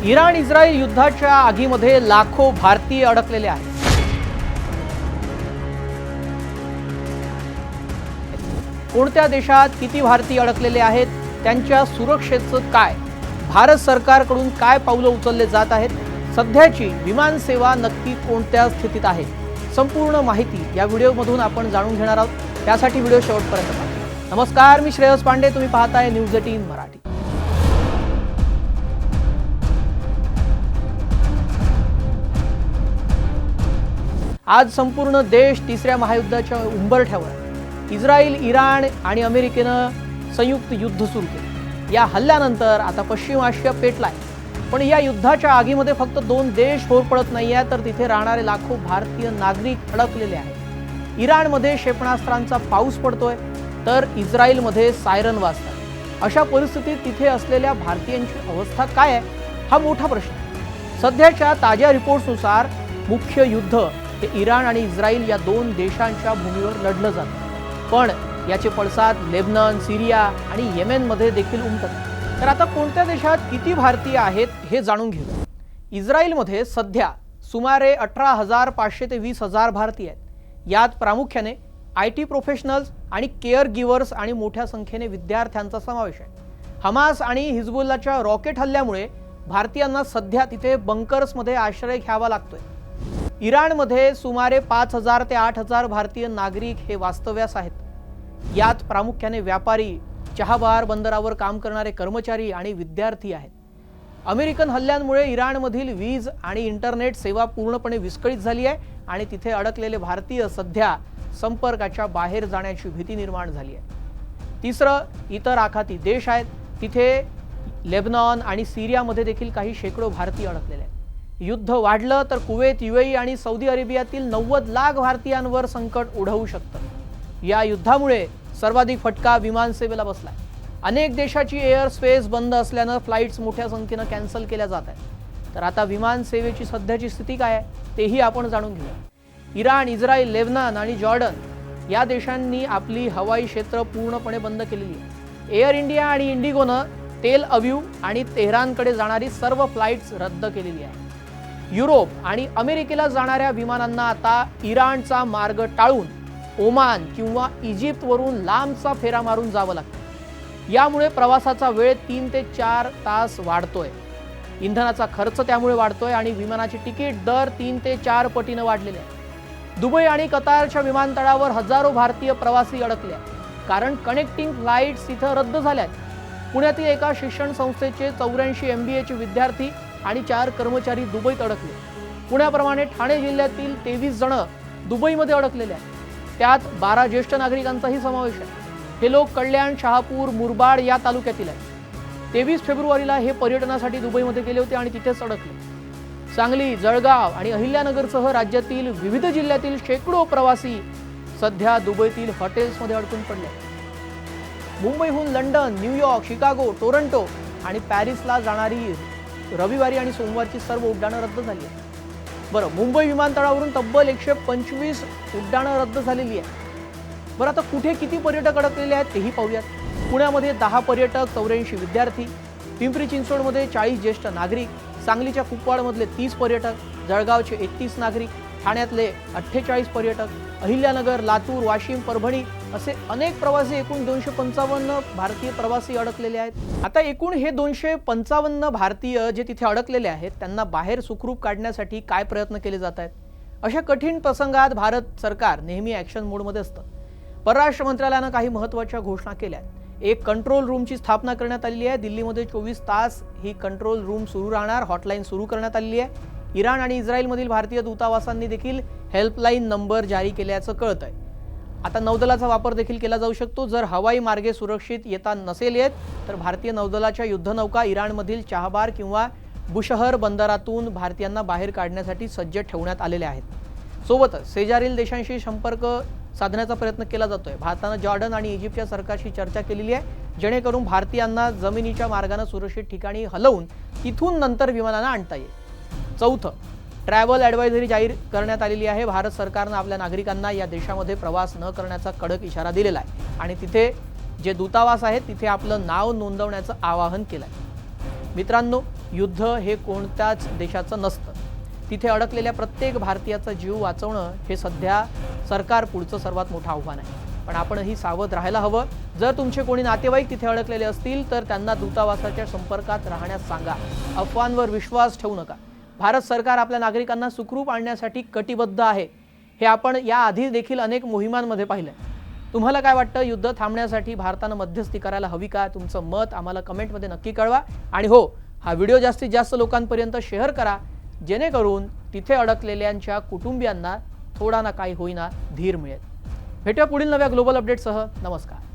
Iran Israel युद्धाच्या आगीमध्ये लाखो भारतीय अडकलेले आहेत। कोणत्या देशात किती भारतीय अडकलेले आहेत, त्यांच्या सुरक्षेचं काय, भारत सरकारकडून काय पावलं उचलले जात आहेत, सध्याची विमान सेवा नक्की कोणत्या स्थितीत आहे, संपूर्ण माहिती या व्हिडिओमधून आपण जाणून घेणार आहोत। त्यासाठी व्हिडिओ शेवटपर्यंत पहा। नमस्कार, मी श्रेयस पांडे, तुम्ही पाहताय न्यूज 18 मराठी। आज संपूर्ण देश तिसऱ्या महायुद्धाच्या उंबरठ्यावर। इस्रायल, इराण आणि अमेरिकेनं संयुक्त युद्ध सुरू केले। या हल्ल्यानंतर आता पश्चिम आशिया पेटलाय। पण या युद्धाच्या आगीमध्ये फक्त दोन देश होरपळत नाहीये, तर तिथे राहणारे लाखो भारतीय नागरिक अडकलेले आहेत। इराणमध्ये क्षेपणास्त्रांचा पाऊस पडतोय, तर इस्रायलमध्ये सायरन वाजतात। अशा परिस्थितीत तिथे असलेल्या भारतीयांची अवस्था काय आहे, हा मोठा प्रश्न आहे। सध्याच्या ताज्या रिपोर्ट्सनुसार मुख्य युद्ध हे इराण आणि इस्रायल या दोन देशांच्या भूमीवर लढलं जातं, पण याचे पडसाद लेबनन, सीरिया आणि येमेनमध्ये देखील उमटतात। तर आता कोणत्या देशात किती भारतीय आहेत हे जाणून घेऊया। इस्रायलमध्ये सध्या सुमारे 18,500 ते 20,000 भारतीय आहेत। यात प्रामुख्याने IT प्रोफेशनल्स आणि केअर गिव्हर्स आणि मोठ्या संख्येने विद्यार्थ्यांचा समावेश आहे। हमास आणि हिजबुल्लाच्या रॉकेट हल्ल्यामुळे भारतीयांना सध्या तिथे बंकर्समध्ये आश्रय घ्यावा लागतोय। इराणमध्ये सुमारे 5,000 ते 8,000 भारतीय नागरिक हे वास्तव्यास आहेत। यात प्रामुख्याने व्यापारी, चहाबार, बंदरावर काम करणारे कर्मचारी आणि विद्यार्थी आहेत। अमेरिकन हल्ल्यांमुळे इराणमधील वीज आणि इंटरनेट सेवा पूर्णपणे विस्कळीत झाली आहे आणि तिथे अडकलेले भारतीय सध्या संपर्काच्या बाहेर जाण्याची भीती निर्माण झाली आहे। तिसरं, इतर आखाती देश आहेत। तिथे लेबनॉन आणि सीरियामध्ये देखील काही शेकडो भारतीय अडकलेले आहेत। युद्ध वाढलं तर कुवेत, UAE आणि सौदी अरेबियातील 90 लाख भारतीयांवर संकट ओढवू शकतं। या युद्धामुळे सर्वाधिक फटका विमान सेवेला बसलाय। अनेक देशाची एअर स्पेस बंद असल्यानं फ्लाइट्स मोठ्या संख्येनं कॅन्सल केल्या जात आहेत। तर आता विमान सेवेची सध्याची स्थिती काय आहे तेही आपण जाणून घेऊया। इराण, इस्रायल, लेबनन आणि जॉर्डन या देशांनी आपली हवाई क्षेत्र पूर्णपणे बंद केलेली आहे। एअर इंडिया आणि इंडिगोनं तेल अविव आणि तेहरानकडे जाणारी सर्व फ्लाइट्स रद्द केलेली आहे। युरोप आणि अमेरिकेला जाणाऱ्या विमानांना आता इराणचा मार्ग टाळून ओमान किंवा इजिप्तवरून लांबचा फेरा मारून जावं लागतं। यामुळे प्रवासाचा वेळ 3 ते 4 तास वाढतोय। इंधनाचा खर्च त्यामुळे वाढतोय आणि विमानाची तिकीट दर 3 ते 4 पटीने वाढलेले आहे। दुबई आणि कतारच्या विमानतळावर हजारो भारतीय प्रवासी अडकले आहेत, कारण कनेक्टिंग फ्लाइट्स इथं रद्द झाल्या आहेत। पुण्यातील एका शिक्षण संस्थेचे 84 MBAचे विद्यार्थी आणि 4 कर्मचारी दुबईत अडकले। पुण्याप्रमाणे ठाणे जिल्ह्यातील 23 जण दुबईमध्ये अडकलेले आहेत। त्यात 12 ज्येष्ठ नागरिकांचाही समावेश आहे। हे लोक कल्याण, शहापूर, मुरबाड या तालुक्यातील आहेत। 23 फेब्रुवारीला हे पर्यटनासाठी दुबईमध्ये गेले होते आणि तिथेच अडकले। सांगली, जळगाव आणि अहिल्यानगरसह राज्यातील विविध जिल्ह्यातील शेकडो प्रवासी सध्या दुबईतील हॉटेल्समध्ये अडकून पडले। मुंबईहून लंडन, न्यूयॉर्क, शिकागो, टोरंटो आणि पॅरिसला जाणारी रविवारी आणि सोमवारची सर्व उड्डाणं रद्द झाली आहेत। बरं, मुंबई विमानतळावरून तब्बल 125 उड्डाणं रद्द झालेली आहेत। बरं, आता कुठे किती पर्यटक अडकलेले आहेत तेही पाहूयात। पुण्यामध्ये 10 पर्यटक, 84 विद्यार्थी, पिंपरी चिंचवडमध्ये 40 ज्येष्ठ नागरिक, सांगलीच्या कुपवाडमधले 30 पर्यटक, जळगावचे 31 नागरिक, ठाण्यातले 48 पर्यटक, अहिल्यानगर, लातूर, वाशिम, परभणी असे अनेक प्रवासी, एकूण 255 भारतीय प्रवासी अडकलेले आहेत। आता एकूण हे 255 भारतीय जे तिथे अडकलेले आहेत त्यांना बाहेर सुखरूप काढण्यासाठी काय प्रयत्न केले जात आहेत? अशा कठीण प्रसंगात भारत सरकार नेहमी ॲक्शन मोडमध्ये असतं। परराष्ट्र मंत्रालयानं काही महत्त्वाच्या घोषणा केल्या आहेत। एक कंट्रोल रूमची स्थापना करण्यात आलेली आहे। दिल्लीमध्ये 24 तास ही कंट्रोल रूम सुरू राहणार, हॉटलाईन सुरू करण्यात आलेली आहे। इराण आणि इस्रायलमधील भारतीय दूतावासांनी देखील हेल्पलाईन नंबर जारी केल्याचं कळतंय। आता नौदलाचा वापर देखील केला जाऊ शकतो। जर हवाई मार्गे सुरक्षित येता नसेल येत, तर भारतीय नौदलाच्या युद्धनौका इराणमधील चहाबार किंवा बुशहर बंदरातून भारतीयांना बाहेर काढण्यासाठी सज्ज ठेवण्यात आलेल्या आहेत। सोबतच शेजारील देशांशी संपर्क साधण्याचा प्रयत्न केला जातोय। भारतानं जॉर्डन आणि इजिप्तच्या सरकारशी चर्चा केलेली आहे, जेणेकरून भारतीयांना जमिनीच्या मार्गाने सुरक्षित ठिकाणी हलवून तिथून नंतर विमानानं आणता येईल। चौथं, ट्रॅव्हल ॲडवायझरी जाहीर करण्यात आलेली आहे। भारत सरकारनं आपल्या नागरिकांना या देशामध्ये प्रवास न करण्याचा कडक इशारा दिलेला आहे आणि तिथे जे दूतावास आहेत तिथे आपलं नाव नोंदवण्याचं आवाहन केलं आहे। मित्रांनो, युद्ध हे कोणत्याच देशाचं नसतं. तिथे अडकलेल्या प्रत्येक भारतीयाचा जीव वाचवणं हे सध्या सरकार पुढचं सर्वात मोठं आव्हान आहे. पण आपणही सावध राहायला हवं. जर तुमचे कोणी नातेवाईक तिथे अडकलेले असतील तर त्यांना दूतावासाच्या संपर्कात राहण्यास सांगा. अफवांवर विश्वास ठेवू नका. भारत सरकार आपल्या नागरिकांना सुखरूप आणण्यासाठी कटिबद्ध आहे. हे आपण याआधी देखील अनेक मोहिमांमध्ये पाहिलं. तुम्हाला काय वाटतं? युद्ध थांबण्यासाठी भारतानं मध्यस्थी करायला हवी का? तुमचं मत आम्हाला कमेंटमध्ये नक्की कळवा. आणि हो, हा व्हिडिओ जास्तीत जास्त लोकांपर्यंत शेअर करा, जेणेकरून तिथे अडकलेल्यांच्या कुटुंबियांना थोडा ना काही होईना धीर मिळेल. भेटूया पुढील नव्या ग्लोबल अपडेटसह. नमस्कार.